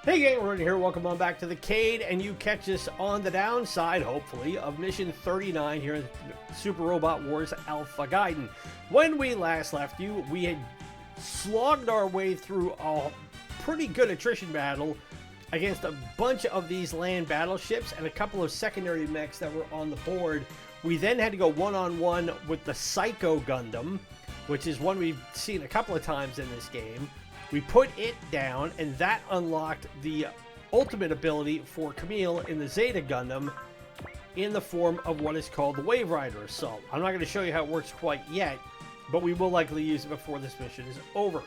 Hey gang, we're here. Welcome on back to the Cade, and you catch us on the downside, hopefully, of Mission 39 here in Super Robot Wars Alpha Gaiden. When we last left you, we had slogged our way through a pretty good attrition battle against a bunch of these land battleships and a couple of secondary mechs that were on the board. We then had to go one-on-one with the Psycho Gundam, which is one we've seen a couple of times in this game. We put it down, and that unlocked the ultimate ability for Camille in the Zeta Gundam in the form of what is called the Wave Rider Assault. I'm not going to show you how it works quite yet, but we will likely use it before this mission is over.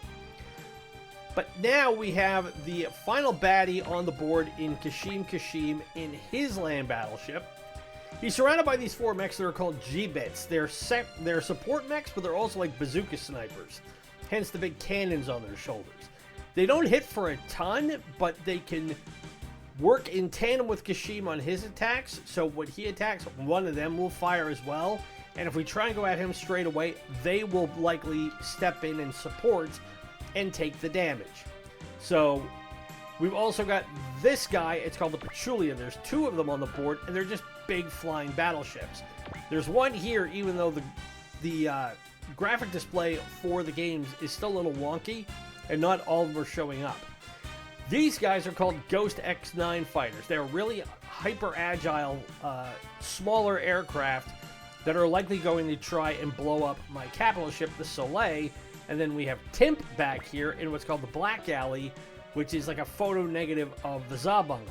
But now we have the final baddie on the board in Kashim in his land battleship. He's surrounded by these four mechs that are called G-Bits. They're support mechs, but they're also like bazooka snipers. Hence the big cannons on their shoulders. They don't hit for a ton, but they can work in tandem with Kashim on his attacks. So when he attacks, one of them will fire as well. And if we try and go at him straight away, they will likely step in and support and take the damage. So we've also got this guy. It's called the Pachulia. There's two of them on the board, and they're just big flying battleships. There's one here, even though the graphic display for the games is still a little wonky, and not all of them are showing up. These guys are called Ghost X9 fighters. They're really hyper agile, smaller aircraft that are likely going to try and blow up my capital ship, the Soleil. And then we have Timp back here in what's called the Black Alley, which is like a photo negative of the Zabungle.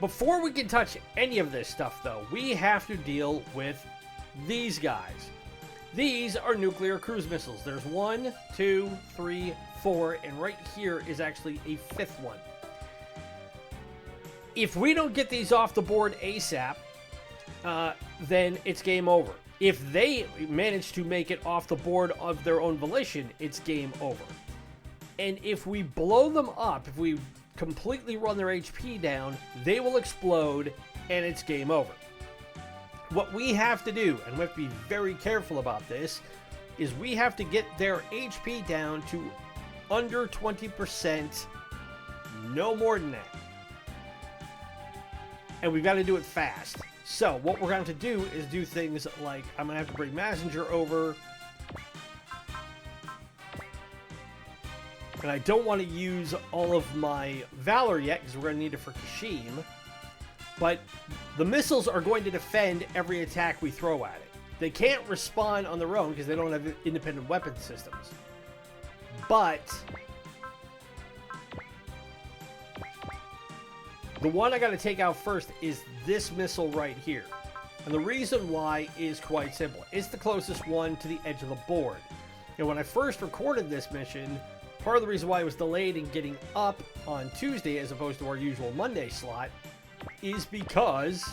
Before we can touch any of this stuff, though, we have to deal with these guys. These are nuclear cruise missiles. There's 1, 2, 3, 4, and right here is actually a fifth one. If we don't get these off the board ASAP, then it's game over. If they manage to make it off the board of their own volition, it's game over. And if we blow them up, if we completely run their HP down, they will explode and it's game over. What we have to do, and we have to be very careful about this, is we have to get their HP down to under 20%, no more than that. And we've got to do it fast. So what we're going to have to do is do things like, I'm going to have to bring Messenger over. And I don't want to use all of my Valor yet, because we're going to need it for Kashim. But the missiles are going to defend every attack we throw at it. They can't respond on their own because they don't have independent weapon systems. But the one I got to take out first is this missile right here. And the reason why is quite simple. It's the closest one to the edge of the board. And when I first recorded this mission, part of the reason why it was delayed in getting up on Tuesday as opposed to our usual Monday slot is because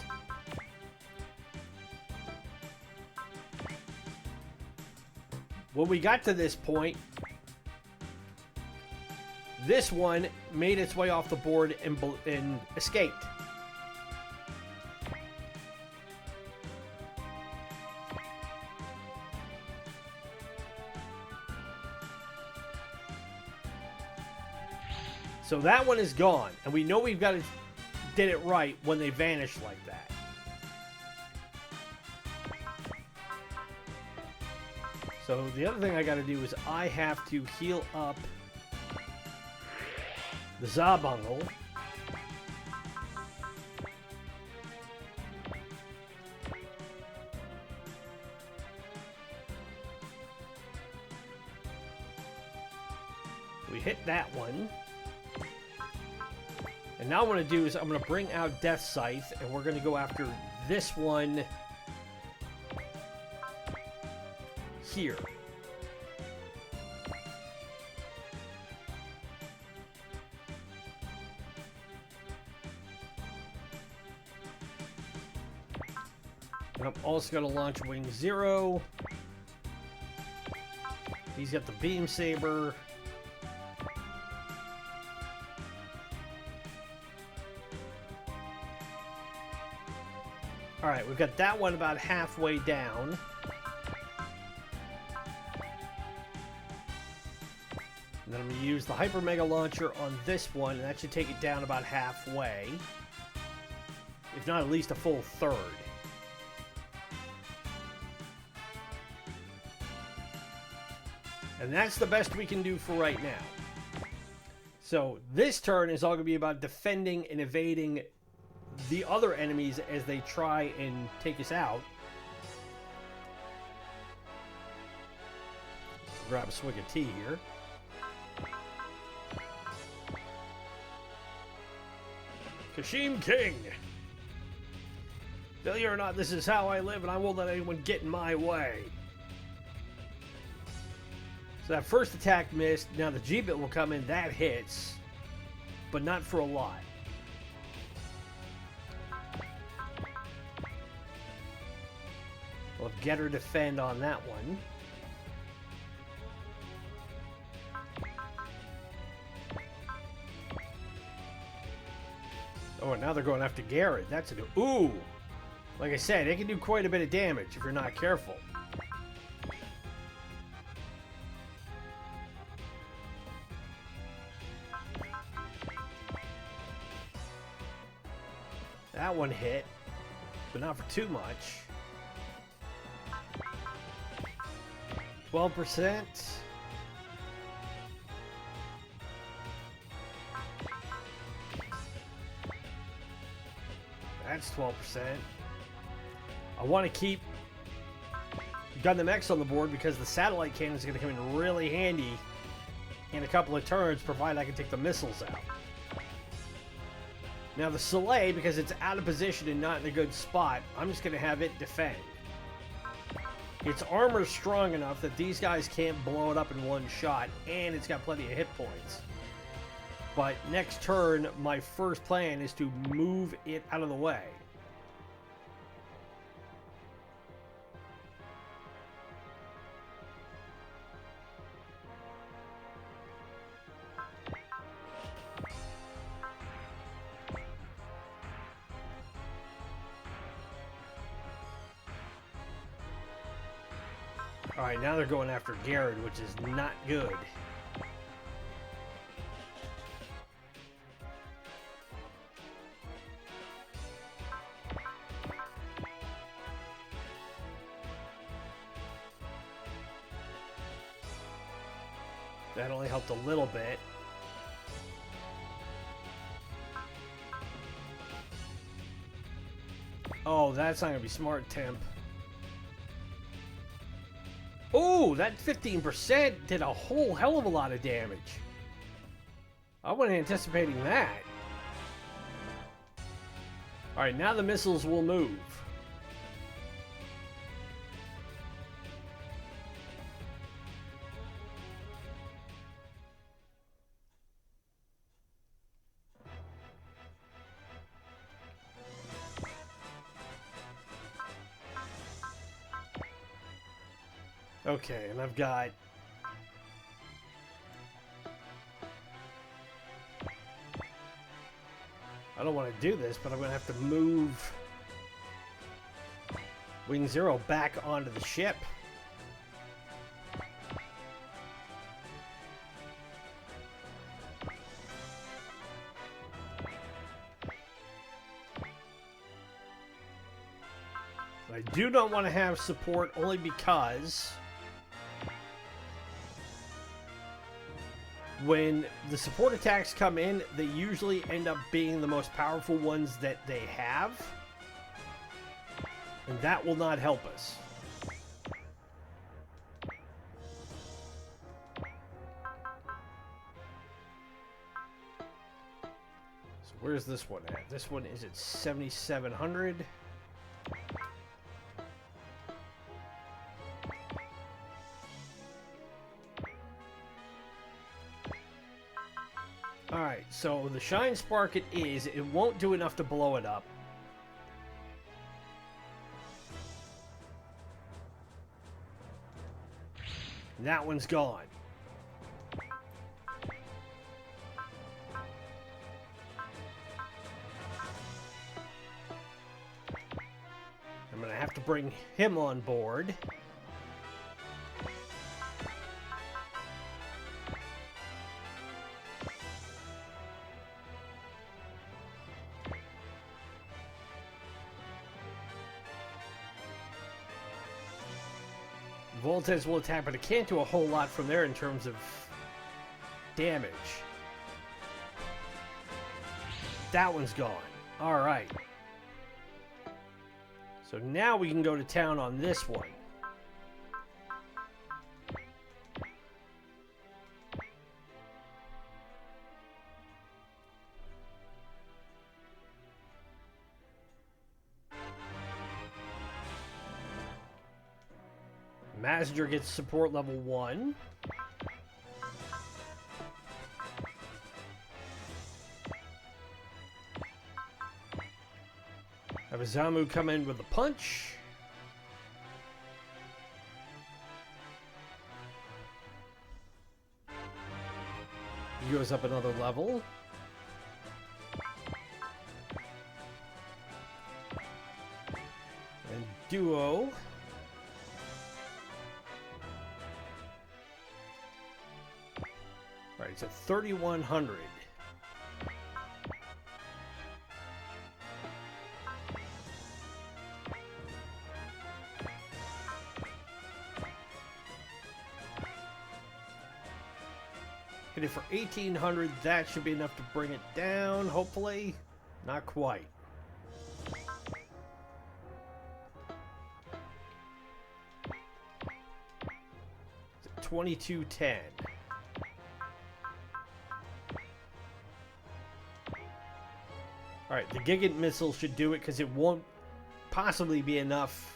when we got to this point, this one made its way off the board and escaped. So that one is gone, and we know we've got to did it right when they vanish like that. So the other thing I got to do is I have to heal up the Zabungle. We hit that one. And now what I'm going to do is I'm going to bring out Death Scythe, and we're going to go after this one here. And I'm also going to launch Wing Zero. He's got the Beam Saber. Alright, we've got that one about halfway down. And then I'm going to use the Hyper Mega Launcher on this one, and that should take it down about halfway. If not at least a full third. And that's the best we can do for right now. So this turn is all going to be about defending and evading the other enemies as they try and take us out. Grab a swig of tea here. Kashim King. Failure or not, this is how I live, and I won't let anyone get in my way. So that first attack missed. Now the G-Bit will come in. That hits, but not for a lot. We'll get her defend on that one. Oh, and now they're going after Garrett. That's a ooh! Like I said, it can do quite a bit of damage if you're not careful. That one hit, but not for too much. 12%. That's 12%. I want to keep Gundam X on the board because the satellite cannon is going to come in really handy in a couple of turns, provided I can take the missiles out. Now the Soleil, because it's out of position and not in a good spot, I'm just going to have it defend. Its armor's strong enough that these guys can't blow it up in one shot, and it's got plenty of hit points. But next turn, my first plan is to move it out of the way. Alright, now they're going after Garrett, which is not good. That only helped a little bit. Oh, that's not going to be smart, Temp. Oh, that 15% did a whole hell of a lot of damage. I wasn't anticipating that. Alright, now the missiles will move. Okay, and I've got... I don't want to do this, but I'm going to have to move Wing Zero back onto the ship. I do not want to have support only because when the support attacks come in, they usually end up being the most powerful ones that they have. And that will not help us. So where's this one at? This one is at 7,700. Alright, so the Shine Spark it is. It won't do enough to blow it up. And that one's gone. I'm going to have to bring him on board. Voltes will attack, but it can't do a whole lot from there in terms of damage. That one's gone. Alright. So now we can go to town on this one. Messenger gets support level 1. Have a Zamu come in with a punch. He goes up another level. And Duo. Right, it's at 3,100. Hit it for 1,800. That should be enough to bring it down, hopefully. Not quite. 2210. Alright, the Gigant missile should do it because it won't possibly be enough.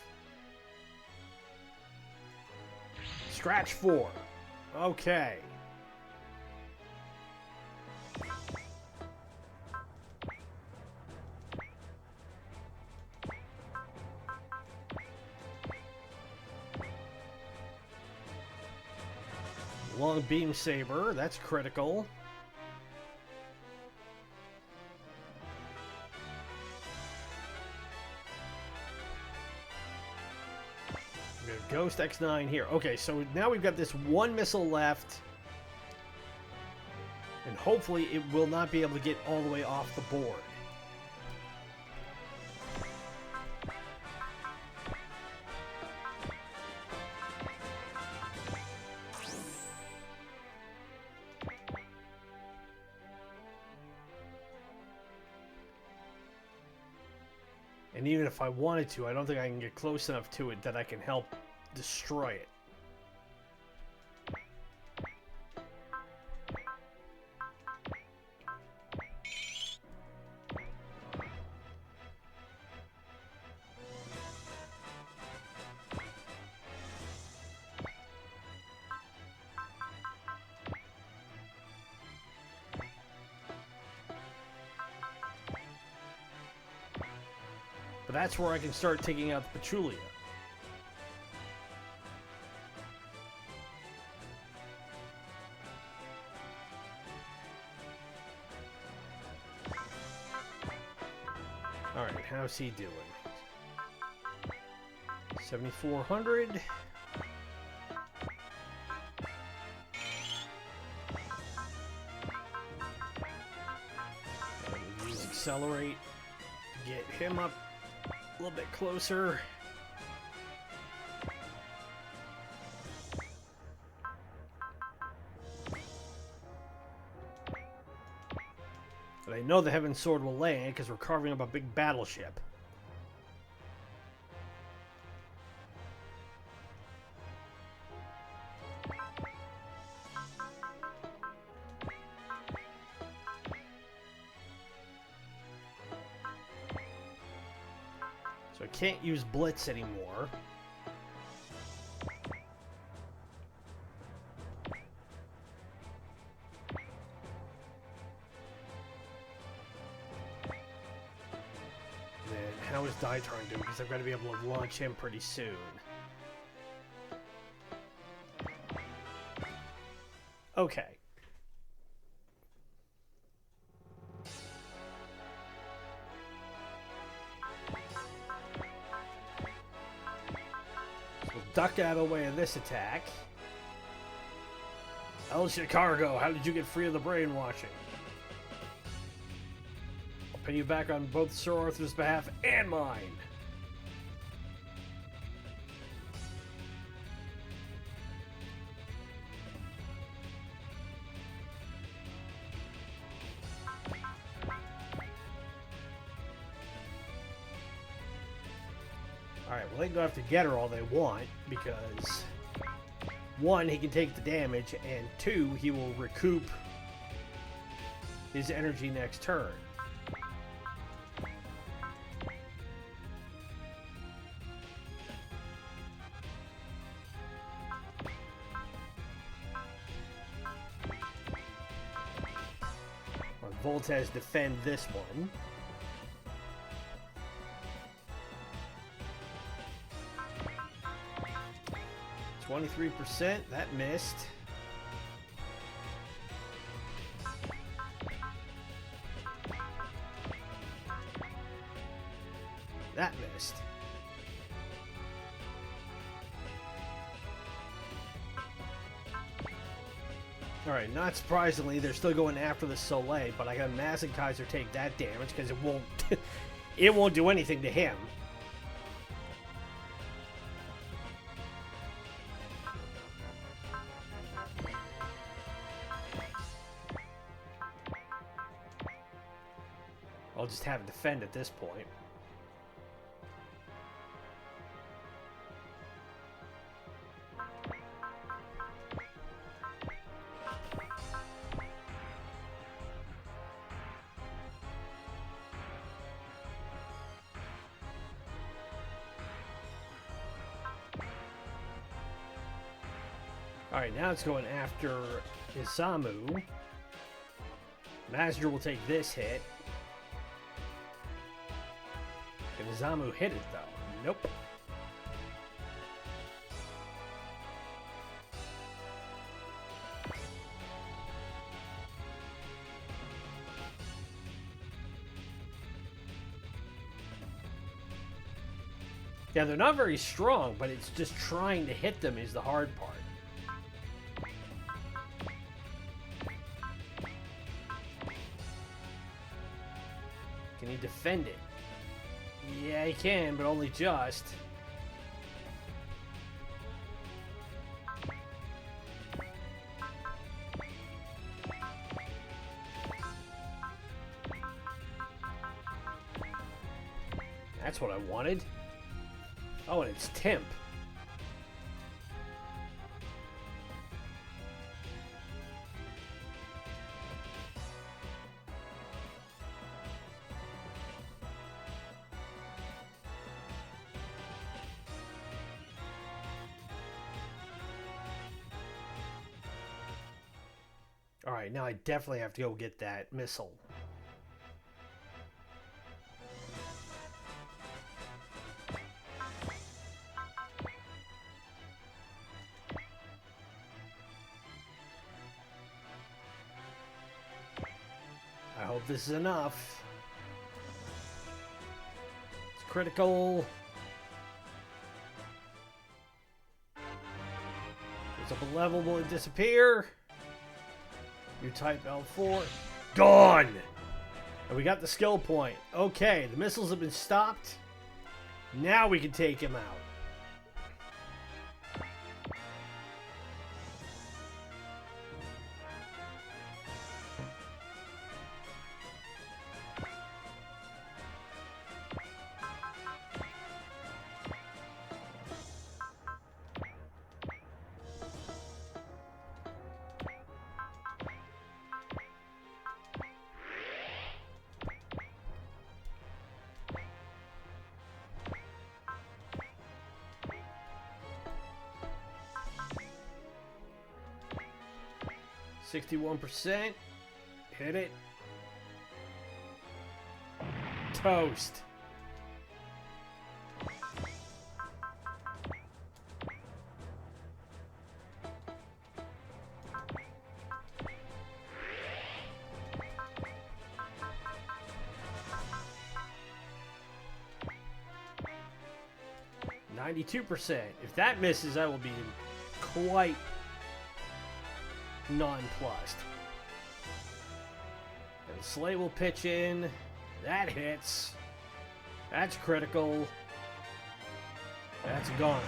Scratch 4. Okay. Long beam saber, that's critical. We have Ghost X9 here. Okay, so now we've got this one missile left. And hopefully it will not be able to get all the way off the board. And even if I wanted to, I don't think I can get close enough to it that I can help destroy it. But that's where I can start taking out the Pachulia. Alright, how's he doing? 7,400. Use accelerate to get him up a little bit closer. But I know the Heaven Sword will land because we're carving up a big battleship. So I can't use Blitz anymore. Then how is Daitarn doing? Because I've got to be able to launch him pretty soon. Okay. Duck out of the way of this attack. El Chicago, how did you get free of the brainwashing? I'll pay you back on both Sir Arthur's behalf and mine. Alright, well, they don't have to get her all they want, because 1, he can take the damage, and 2, he will recoup his energy next turn. Voltes defend this one. 23%, that missed. That missed. Alright, not surprisingly, they're still going after the Soleil, but I got Kaiser take that damage because it won't it won't do anything to him. I'll just have it defend at this point. Alright, now it's going after Isamu. Mazda will take this hit. Can Isamu hit it, though? Nope. Yeah, they're not very strong, but it's just trying to hit them is the hard part. Can he defend it? Yeah, he can, but only just. That's what I wanted. Oh, and it's temp. Alright, now I definitely have to go get that missile. I hope this is enough. It's critical. Goes up a level, will it disappear? You type L4. Gone! And we got the skill point. Okay, the missiles have been stopped. Now we can take him out. %. Hit it. Toast. %. If that misses, I will be quite nonplussed. And Slay will pitch in. That hits. That's critical. That's gone.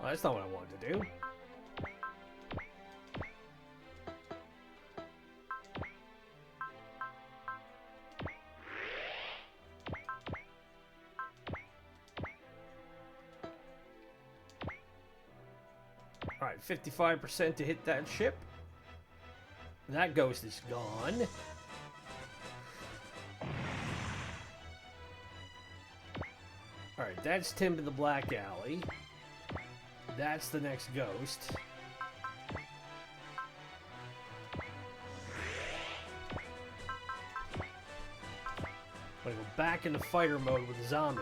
Well, that's not what I wanted to do. Alright, 55% to hit that ship. That ghost is gone. Alright, that's Tim in the Black Alley. That's the next ghost. I'm gonna go back into fighter mode with Zamu.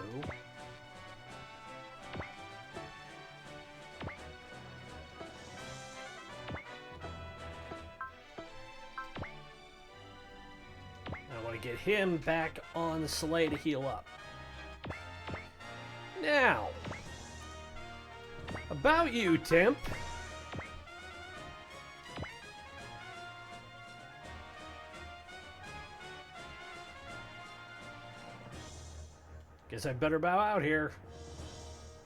Get him back on the sleigh to heal up. Now, about you, Timp. Guess I better bow out here.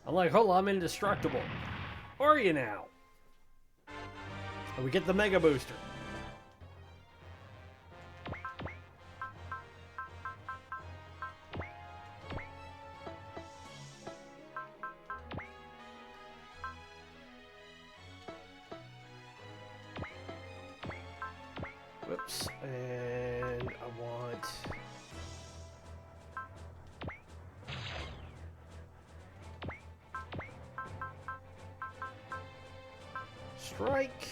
I'm like, hold on, I'm indestructible. Are you now? And we get the Mega Booster. Whoops, and I want... Strike.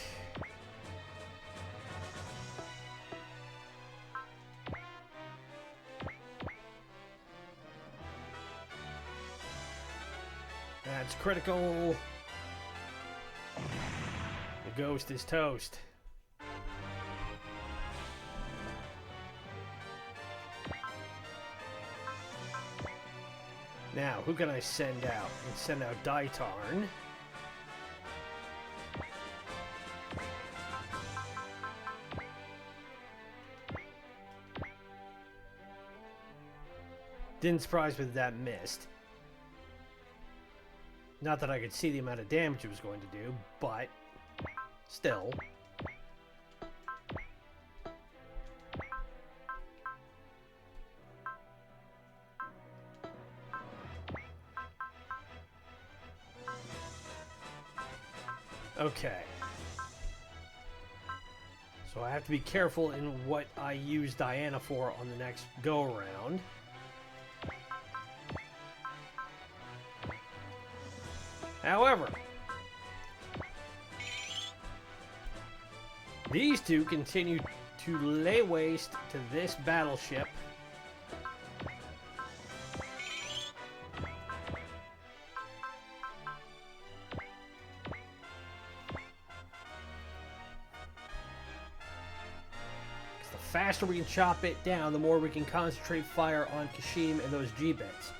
That's critical. The ghost is toast. Now, who can I send out? I can send out Daitarn. Didn't surprise me that missed. Not that I could see the amount of damage it was going to do, but still. Okay. So I have to be careful in what I use Diana for on the next go-around. However, these two continue to lay waste to this battleship. The faster we can chop it down, the more we can concentrate fire on Kashim and those G-bits.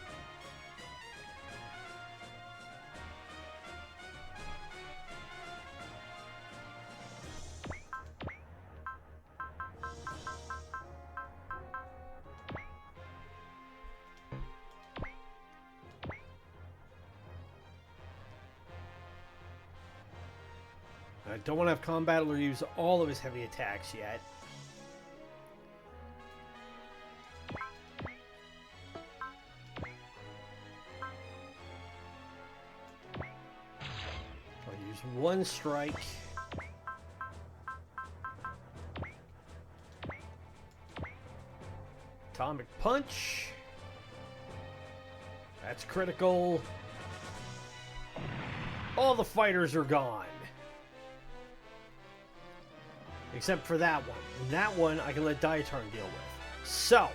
I don't want to have Combat or use all of his heavy attacks yet. I'll use one strike. Atomic Punch. That's critical. All the fighters are gone. Except for that one. And that one I can let Daitarn deal with. So.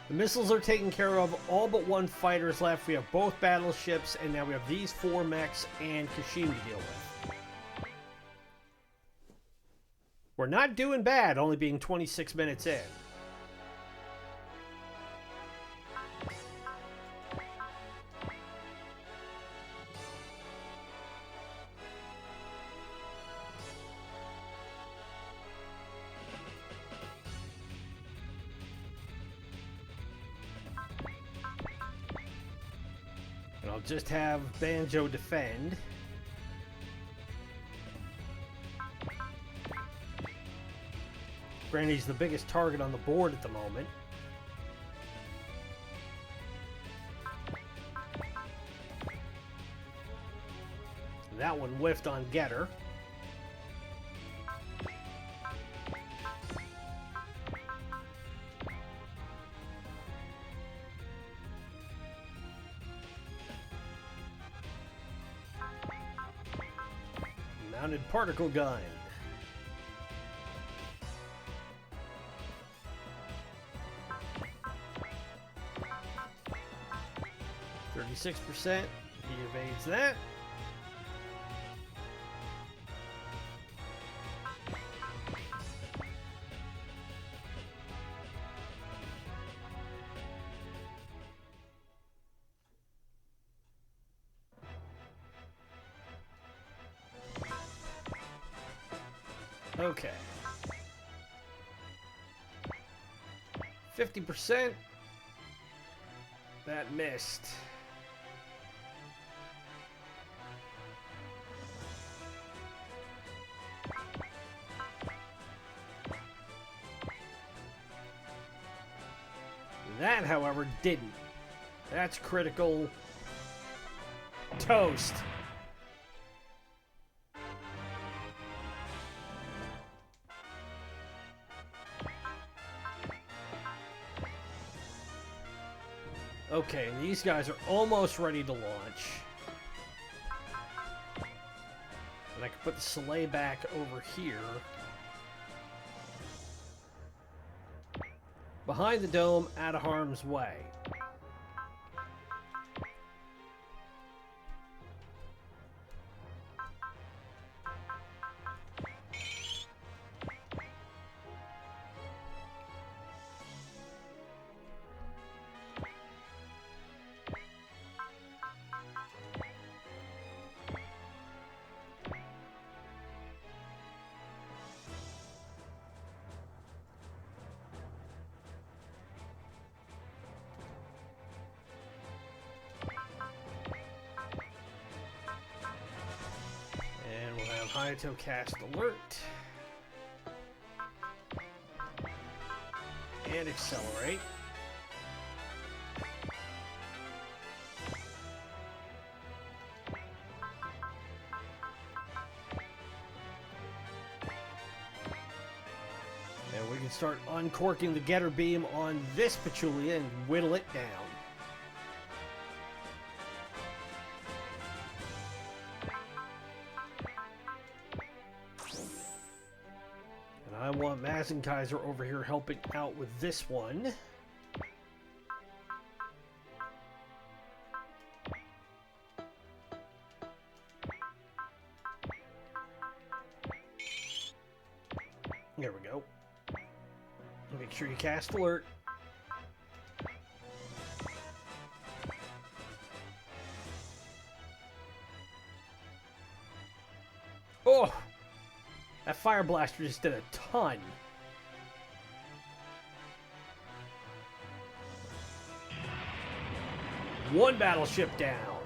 The missiles are taken care of. All but one fighter is left. We have both battleships. And now we have these 4 mechs and Kashim to deal with. We're not doing bad, only being 26 minutes in. I'll just have Banjo defend. Granted, he's the biggest target on the board at the moment. That one whiffed on Getter. Mounted particle gun. %. He evades that. Okay. 50%. That missed. That, however, didn't. That's critical. Toast. Okay, and these guys are almost ready to launch. And I can put the sleigh back over here. Behind the dome, out of harm's way. Hayato cast alert. And accelerate. And we can start uncorking the getter beam on this patchouli and whittle it down. I want Mazenkaiser over here helping out with this one. There we go. Make sure you cast alert. Oh! That fire blaster just did a ton. One battleship down.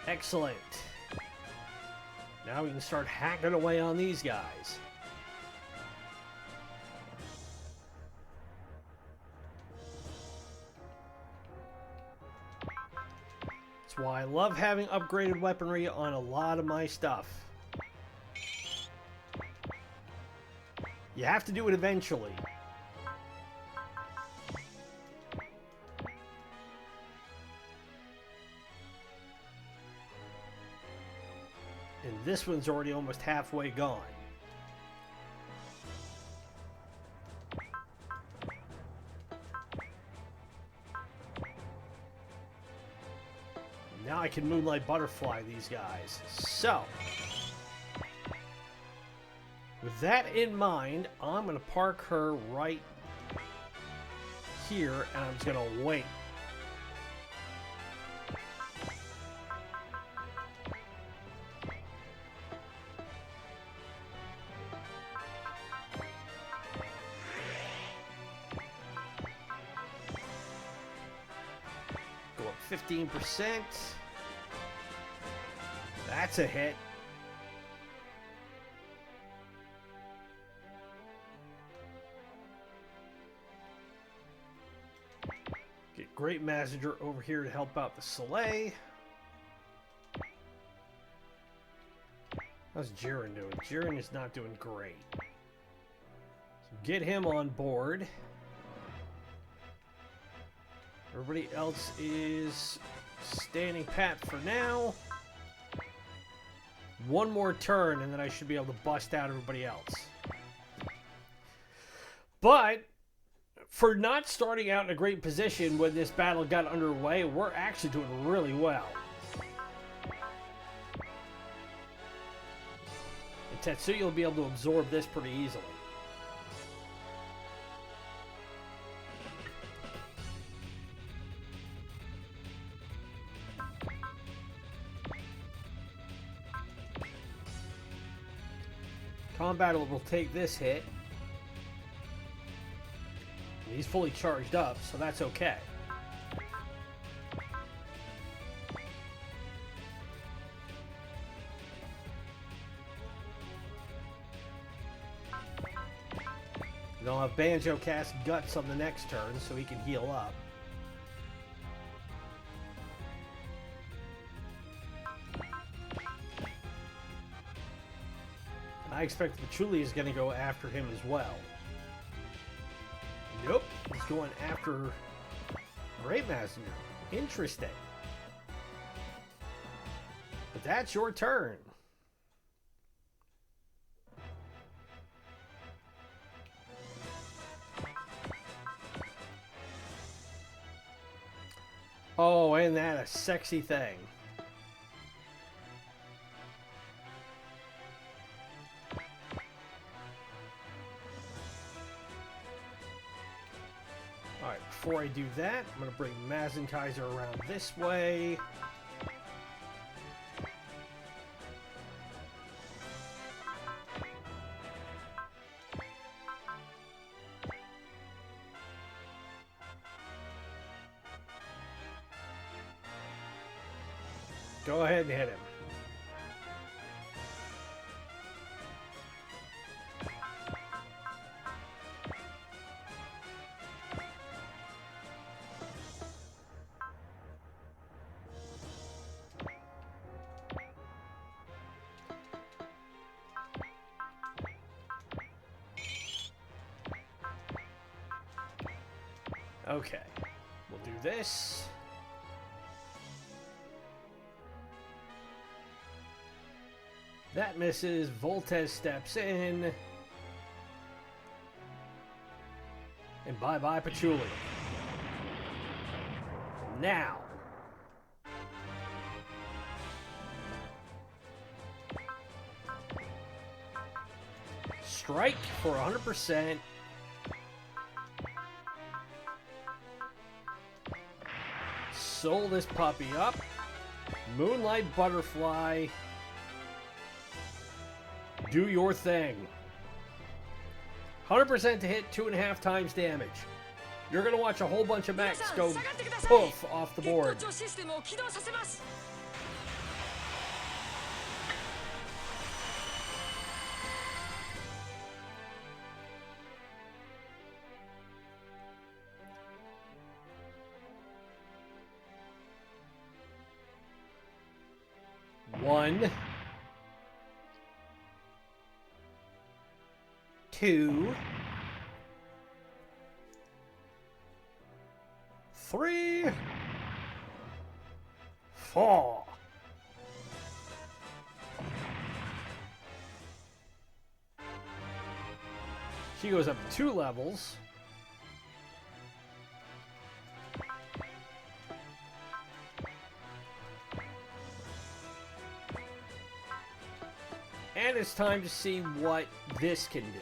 Excellent. Now we can start hacking away on these guys. That's why I love having upgraded weaponry on a lot of my stuff. You have to do it eventually. And this one's already almost halfway gone. Now I can Moonlight Butterfly these guys. So, with with that in mind, I'm going to park her right here, and I'm just going to wait. Go up 15%. That's a hit. Get Great Messenger over here to help out the Soleil. How's Jiren doing? Jiren is not doing great. So get him on board. Everybody else is standing pat for now. One more turn, and then I should be able to bust out everybody else. But for not starting out in a great position when this battle got underway, we're actually doing really well. And Tetsuya will be able to absorb this pretty easily. Combat will take this hit. He's fully charged up, so that's okay. They'll have Banjo cast Guts on the next turn so he can heal up. I expect Patchouli is going to go after him as well. Nope, he's going after Great Messenger. Interesting. But that's your turn. Oh, ain't that a sexy thing? Alright, before I do that, I'm going to bring Mazinkaiser around this way. Go ahead and hit him. Okay, we'll do this. That misses. Voltes steps in. And bye-bye Patchouli. Now. Strike for 100%. Soul this puppy up. Moonlight Butterfly. Do your thing. 100% to hit 2.5 times damage. You're going to watch a whole bunch of mechs go poof off the board. One. 2, 3, 4. She goes up 2 levels. And it's time to see what this can do.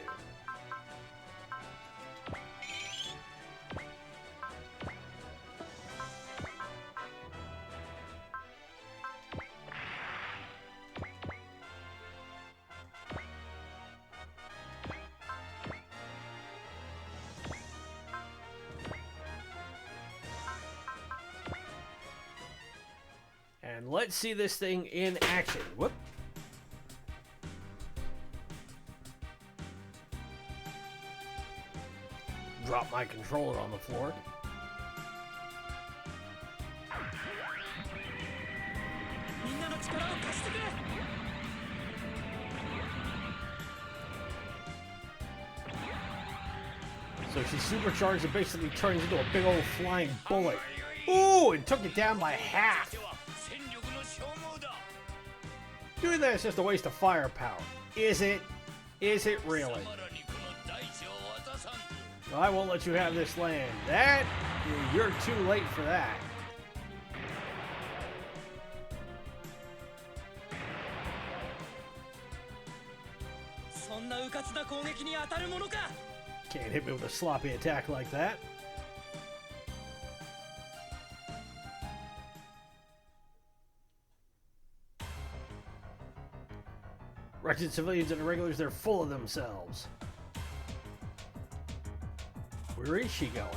And let's see this thing in action. Whoop. Drop my controller on the floor. So she supercharged and basically turns into a big old flying bullet. Ooh, and took it down by half. Doing that is just a waste of firepower. Is it? Is it really? No, I won't let you have this land. That? You're too late for that. Can't hit me with a sloppy attack like that. Wretched civilians and irregulars, they're full of themselves. Where is she going?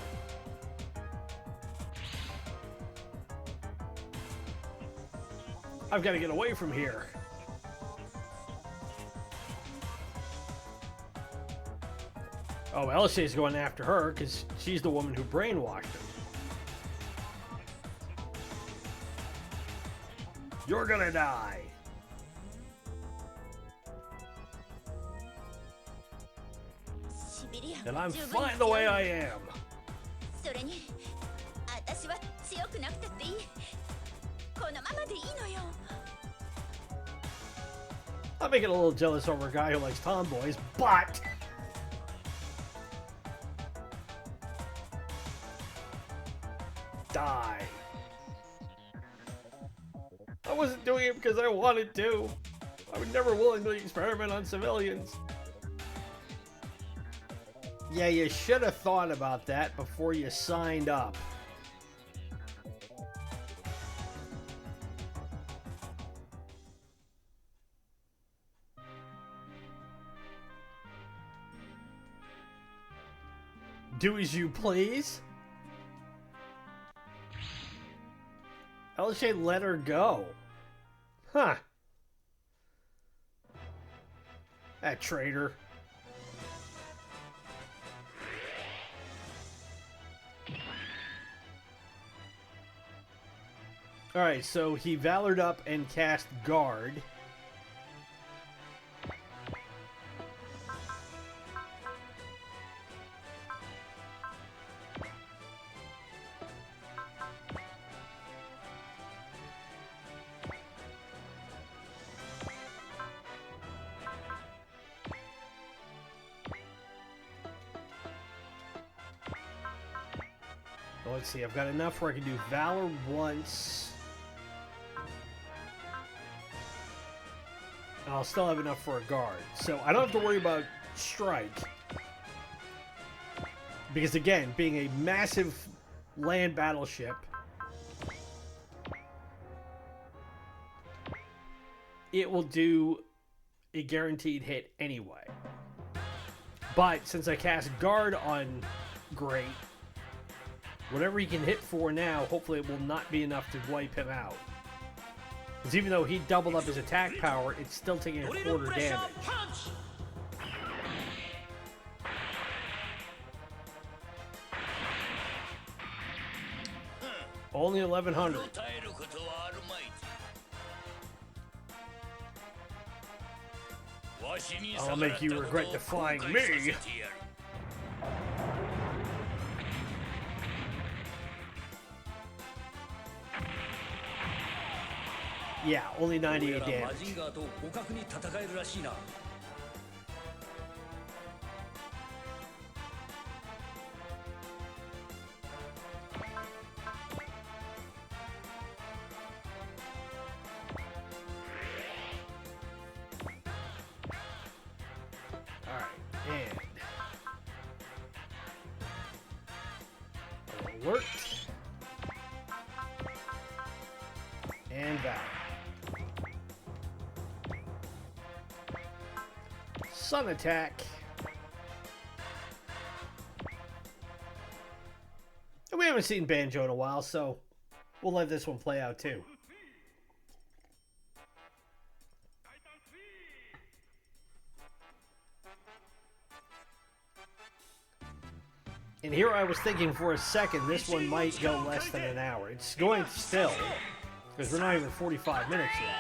I've got to get away from here. Oh, Elshe's going after her because she's the woman who brainwashed him. You're gonna die. And I'm fine the way I am. I'm making a little jealous over a guy who likes tomboys, but die. I wasn't doing it because I wanted to. I would never willingly experiment on civilians. Yeah, you should have thought about that before you signed up. Do as you please. Elshe let her go. Huh. That traitor. Alright, so he valored up and cast guard. Well, let's see, I've got enough where I can do Valor once. I'll still have enough for a guard. So I don't have to worry about strike. Because again, being a massive land battleship, it will do a guaranteed hit anyway. But since I cast guard on Great, whatever he can hit for now, hopefully it will not be enough to wipe him out. Because even though he doubled up his attack power, it's still taking a quarter damage. Only 1,100. I'll make you regret defying me. Yeah, only 98 damage. Alert. And Valor. Sun Attack. And we haven't seen Banjo in a while, so we'll let this one play out too. And here I was thinking for a second this one might go less than an hour. It's going still, because we're not even 45 minutes yet.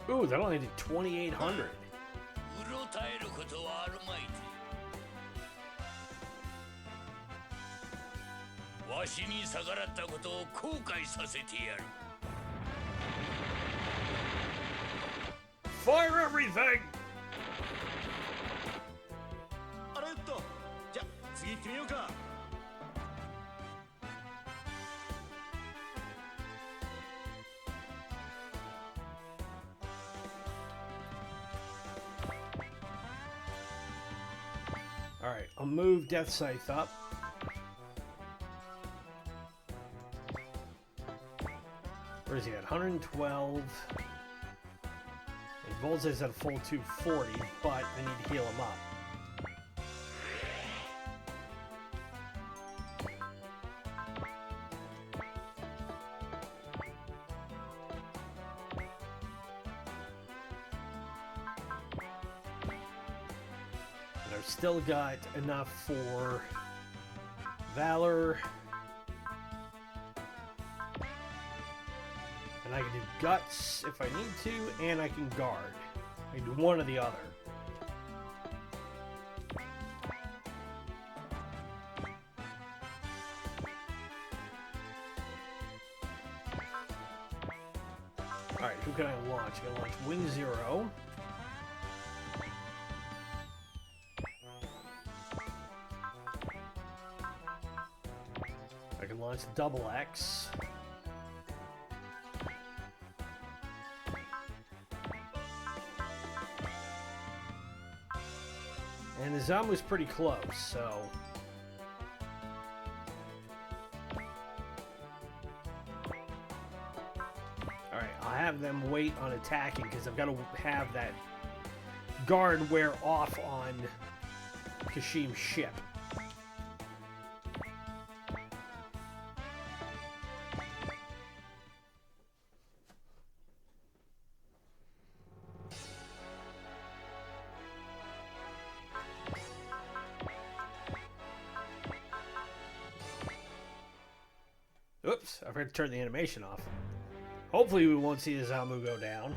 Ooh, that only did 2,800. Fire everything! Alright, I'll move Death Scythe up. Where is he at? 112. And Volta's at a full 240, but I need to heal him up. And I've still got enough for Valor. I can do Guts if I need to, and I can Guard. I can do one or the other. Alright, who can I launch? I can launch Wing Zero. I can launch Double X. And the Zamu's pretty close, so... Alright, I'll have them wait on attacking, because I've got to have that guard wear off on Kashim's ship. Oops, I forgot to turn the animation off. Hopefully we won't see the Zamu go down.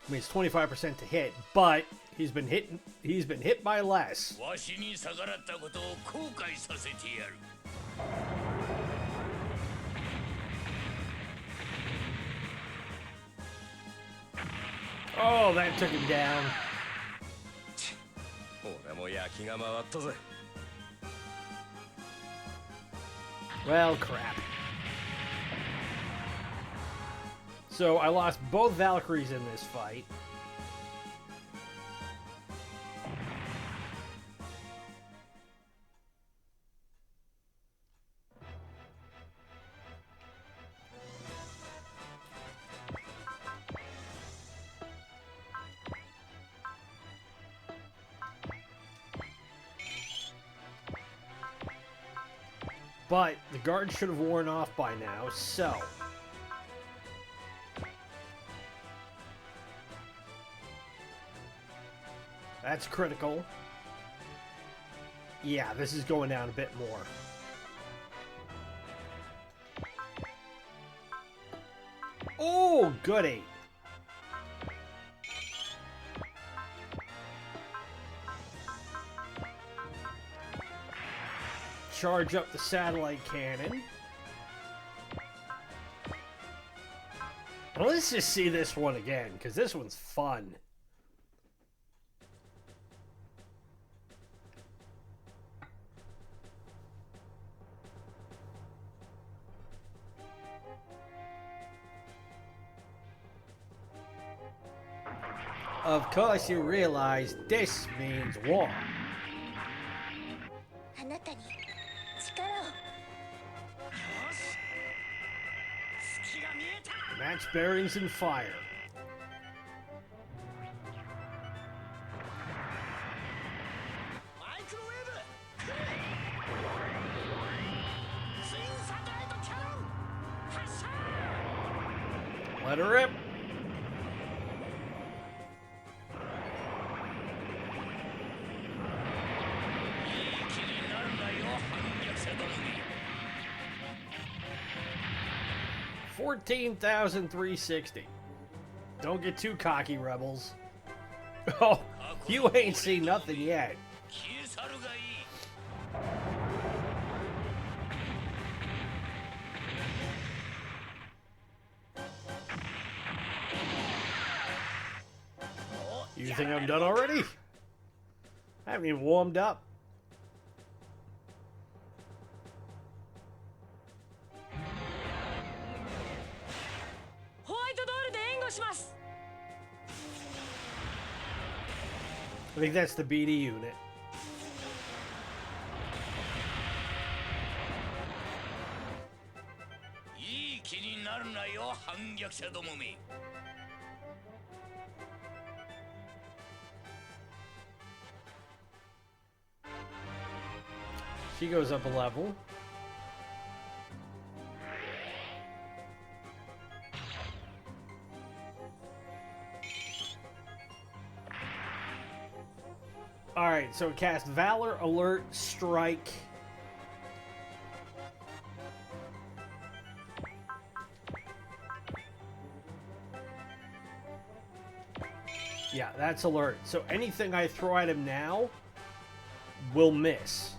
I mean, it's 25% to hit, but he's been hit by less. Oh, that took him down. Well, crap. So I lost both Valkyries in this fight. But the guard should have worn off by now, so... That's critical. Yeah, this is going down a bit more. Oh, goody! Charge up the satellite cannon. Well, let's just see this one again, because this one's fun. Of course you realize this means war. あなたに力を。 Match bearings and fire. Let her rip. $14,360. Don't get too cocky, rebels. Oh, you ain't seen nothing yet. You think I'm done already? I haven't even warmed up. I think that's the BD unit. She goes up a level. Alright, so cast Valor, Alert, Strike. Yeah, that's Alert. So anything I throw at him now will miss.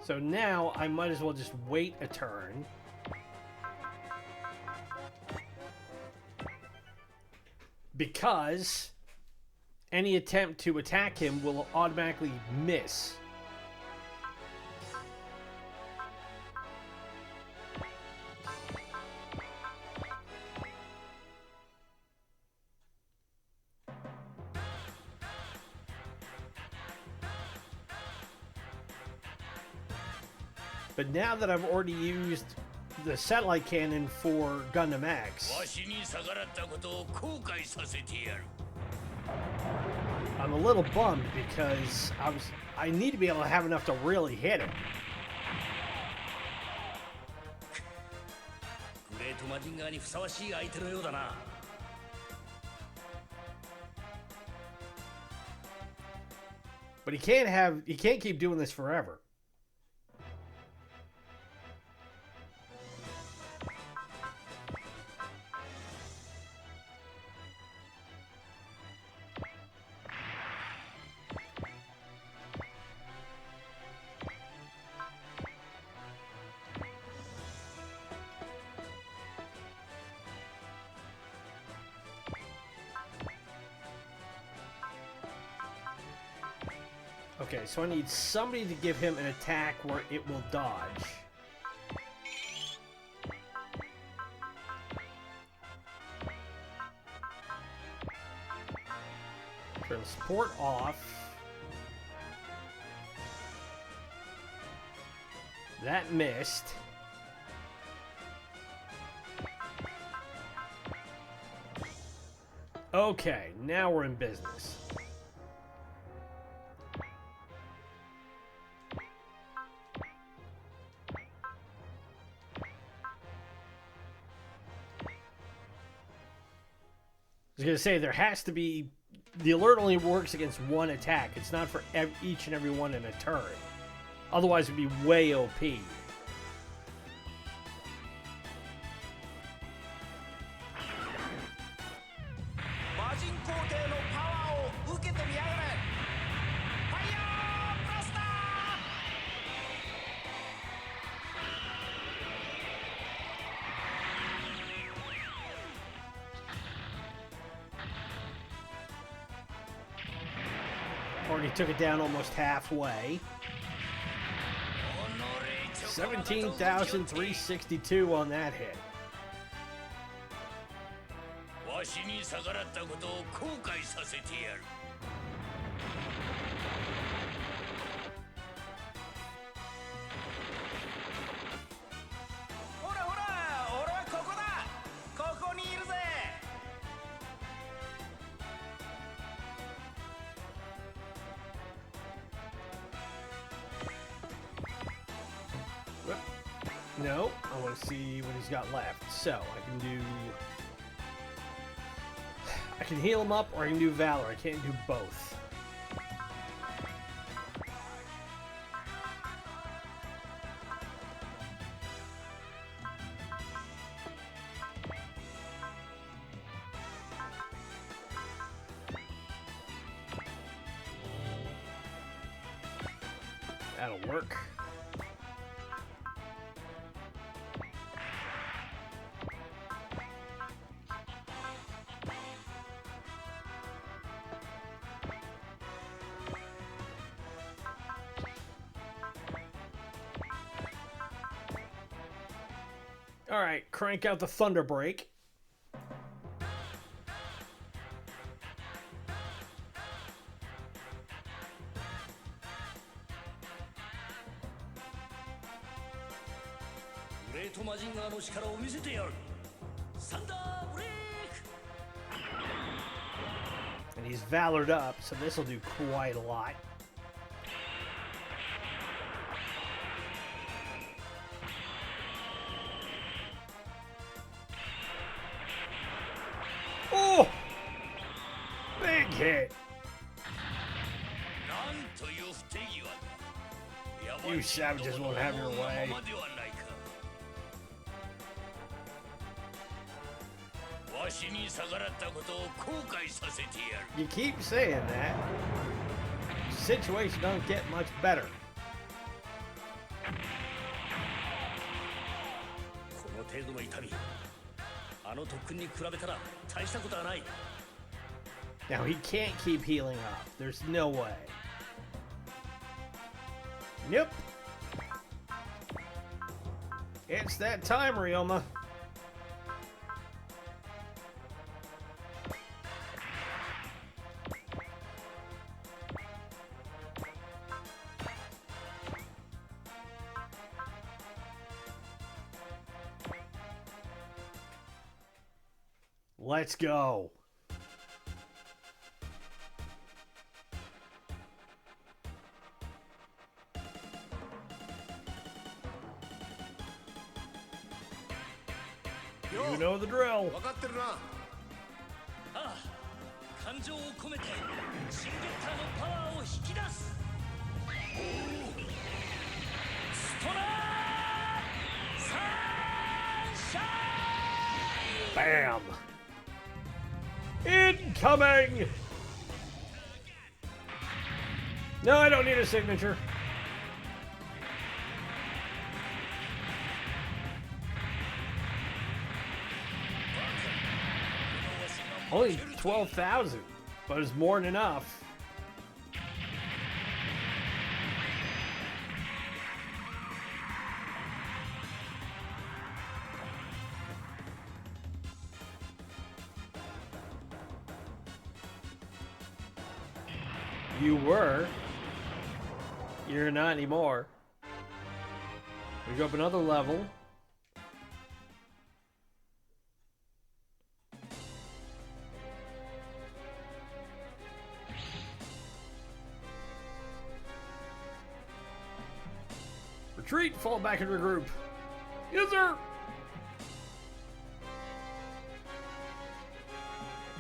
So now I might as well just wait a turn. Because any attempt to attack him will automatically miss. But now that I've already used the satellite cannon for Gundam X, I'm a little bummed because I need to be able to have enough to really hit him. But he can't keep doing this forever. Okay, so I need somebody to give him an attack where it will dodge. Turn support off. That missed. Okay, now we're in business. I was going to say, there has to be... The alert only works against one attack. It's not for each and every one in a turn. Otherwise, it would be way OP. already took it down almost halfway. 17,362 on that hit. わしに逆らったことを後悔させてやる。ほらほら、俺はここだ。ここにいるぜ。No, I want to see what he's got left. So I can heal him up, or I can do Valor. I can't do both. That'll work. All right, crank out the Thunder Break. And he's Valored up, so this will do quite a lot. Oh! Big hit! You savages won't have your way. You keep saying that. Situation don't get much better. Now he can't keep healing up. There's no way. Nope. It's that time, Ryoma. Let's go. You know the drill. Bam. Incoming! No, I don't need a signature. Only 12,000, but it's more than enough. You were. You're not anymore. We go up another level. Retreat, fall back into the group. Yes, sir.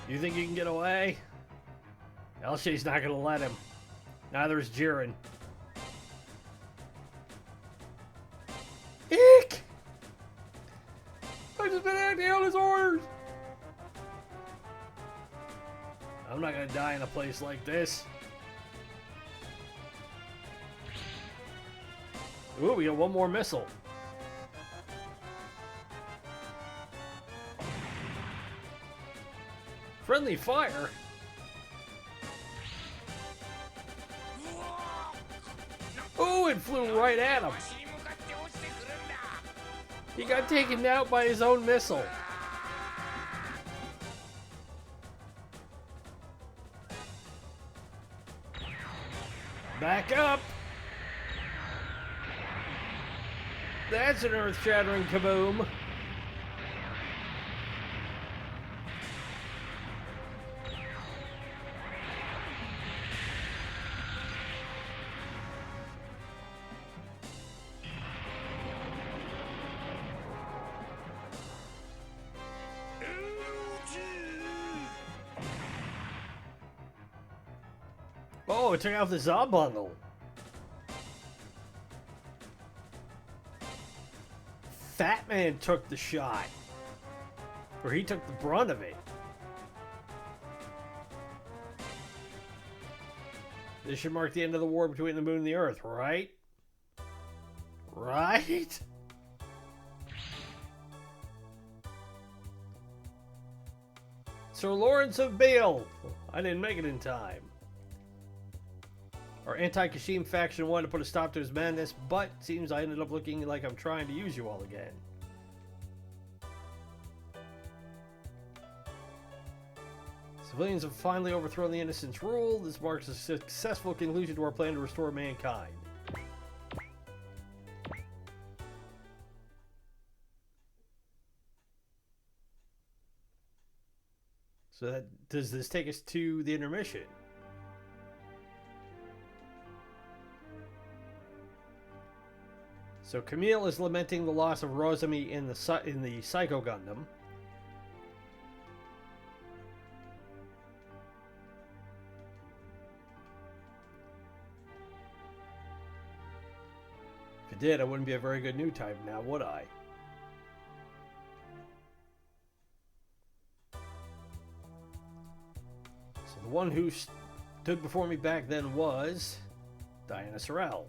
You think you can get away? Elshe's not gonna let him. Neither is Jiren. Eek! I've just been acting on his orders! I'm not gonna die in a place like this. Ooh, we got one more missile. Friendly fire? knew it flew right at him. わしに向かって落ちてくるんだ He got taken out by his own missile. Back up. That's an earth-shattering kaboom. Oh, it took out the Zob bundle. Fat Man took the shot. Or he took the brunt of it. This should mark the end of the war between the moon and the earth, right? Right? Sir Lawrence of Bale. I didn't make it in time. Our anti-Kashim faction wanted to put a stop to his madness, but seems I ended up looking like I'm trying to use you all again. Civilians have finally overthrown the Innocents' rule. This marks a successful conclusion to our plan to restore mankind. So does this take us to the intermission? So Camille is lamenting the loss of Rosami in the Psycho Gundam. If it did, I wouldn't be a very good new type now, would I? So the one who stood before me back then was Diana Sorrell.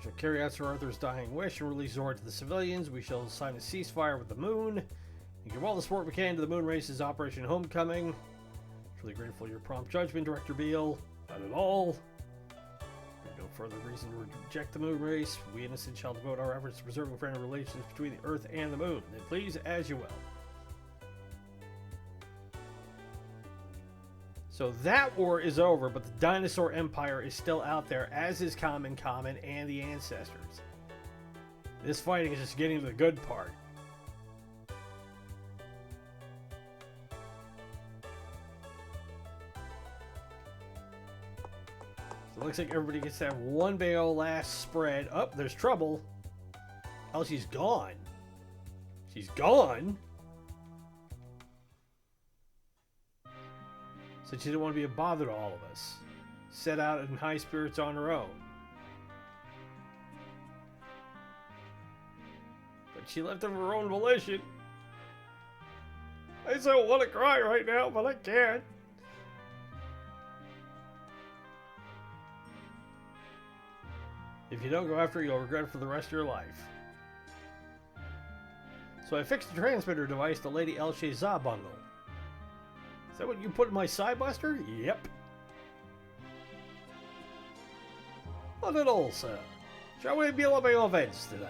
Shall carry out Sir Arthur's dying wish and release Zord to the civilians. We shall sign a ceasefire with the moon and give all the support we can to the moon race's Operation Homecoming. Truly grateful for your prompt judgment, Director Beale. Not at all. There's no further reason to reject the moon race. We innocent shall devote our efforts to preserving friendly relations between the Earth and the moon. Then please, as you will. So that war is over, but the Dinosaur Empire is still out there, as is Common and the Ancestors. This fighting is just getting to the good part. So it looks like everybody gets to have one big old last spread. Oh, there's trouble. Oh, she's gone. She's gone? Said she didn't want to be a bother to all of us. Set out in high spirits on her own. But she left of her own volition. I so want to cry right now, but I can't. If you don't go after her, you'll regret it for the rest of your life. So I fixed the transmitter device to Lady Elche's Za bundle. Is that what you put in my Psybuster? Yep. Not at all, sir. Shall we be loving our events today?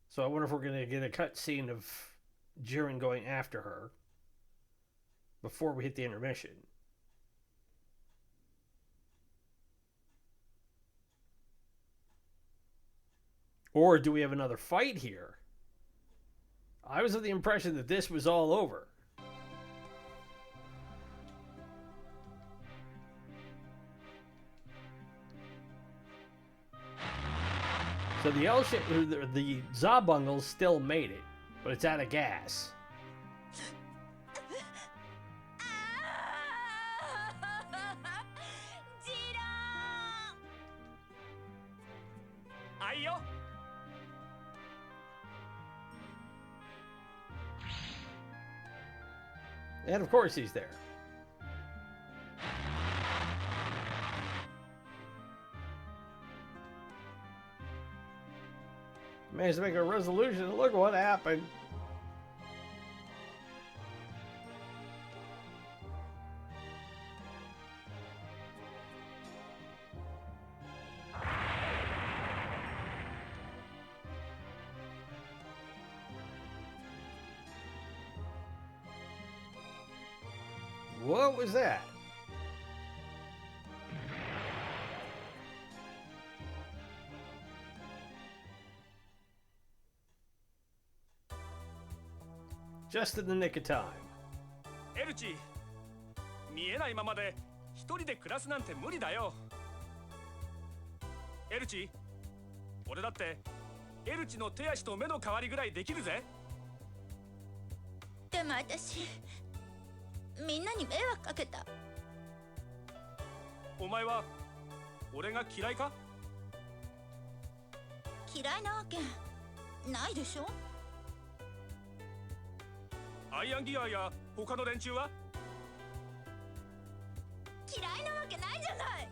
So I wonder if we're going to get a cutscene of Jiren going after her before we hit the intermission. Or do we have another fight here? I was of the impression that this was all over. So the Za bundle still made it, but it's out of gas. And of course he's there. Managed to make a resolution, and look what happened. What was that? Just in the nick of time. エルチ、見えないままで一人で暮らすなんて無理だよ。エルチ、俺だってエルチの手足と目の代わりぐらいできるぜ。でも私みんなに迷惑かけた。お前は俺が嫌いか？嫌いなわけないでしょ。アイアンギアや他の連中は？嫌いなわけないじゃない。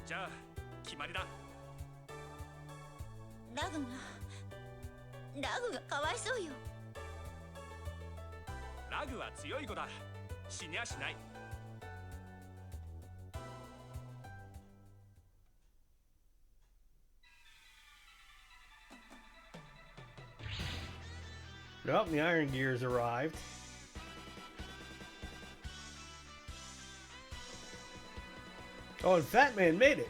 じゃあ決まりだ。ラグがかわいそうよ。ラグは強い子だ。死にゃしない。Nope, the Iron Gears arrived. Oh, and Fat Man made it.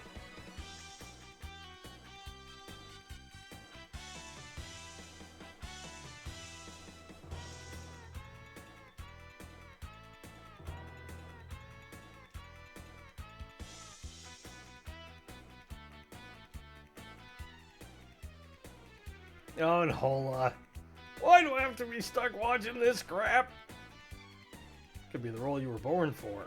Oh, and Hola. Why do I have to be stuck watching this crap? Could be the role you were born for.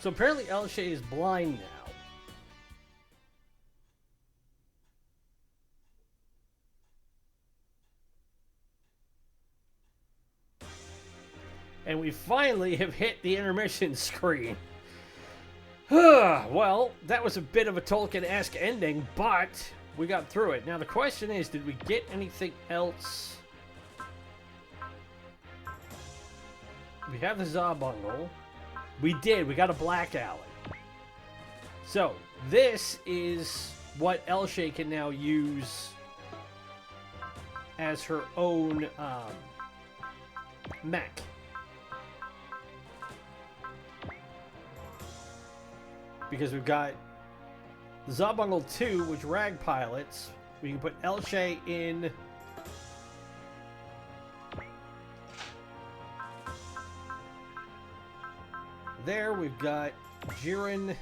So apparently Elshay is blind now. And we finally have hit the intermission screen. Well, that was a bit of a Tolkien-esque ending, but we got through it. Now the question is, did we get anything else? We have the Zabungle. We did. We got a Black Alley. So, this is what Elshay can now use as her own mech. Because we've got Zabungle 2, which Rag pilots. We can put Elshay in. There, we've got Jiren,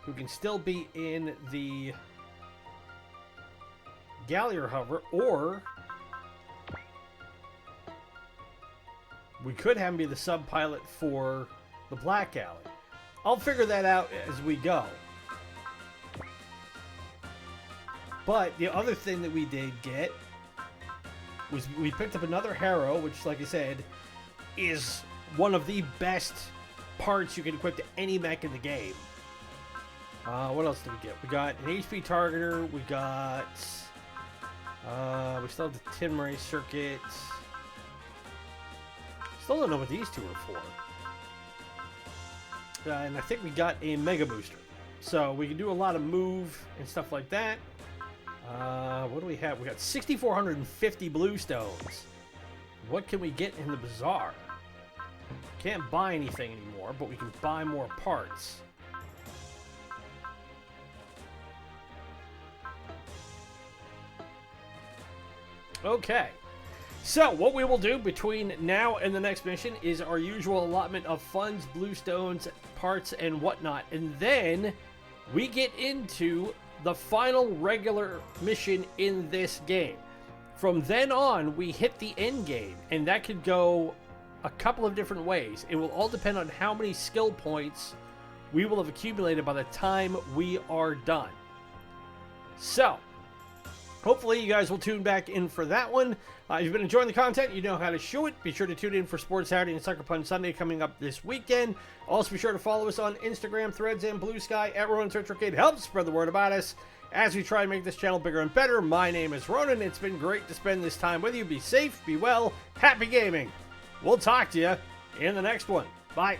who can still be in the Gallier hover, or we could have him be the sub-pilot for the Black Alley. I'll figure that out as we go. But the other thing that we did get was we picked up another Harrow, which, like I said, is one of the best parts you can equip to any mech in the game. What else did we get? We got an HP targeter. We got... we still have the Tinray circuit. Still don't know what these two are for. And I think we got a Mega Booster. So we can do a lot of move and stuff like that. What do we have? We got 6,450 blue stones. What can we get in the bazaar? Can't buy anything anymore, but we can buy more parts. Okay. So, what we will do between now and the next mission is our usual allotment of funds, blue stones, parts, and whatnot. And then we get into the final regular mission in this game. From then on, we hit the end game, and that could go a couple of different ways. It will all depend on how many skill points we will have accumulated by the time we are done. So, Hopefully, you guys will tune back in for that one. If you've been enjoying the content, you know how to show it. Be sure to tune in for Sports Saturday and Suckerpunch Sunday coming up this weekend. Also, be sure to follow us on Instagram, Threads, and Blue Sky at Ronan Search Arcade. Help spread the word about us as we try and make this channel bigger and better. My name is Ronan. It's been great to spend this time with you. Be safe, be well, happy gaming. We'll talk to you in the next one. Bye.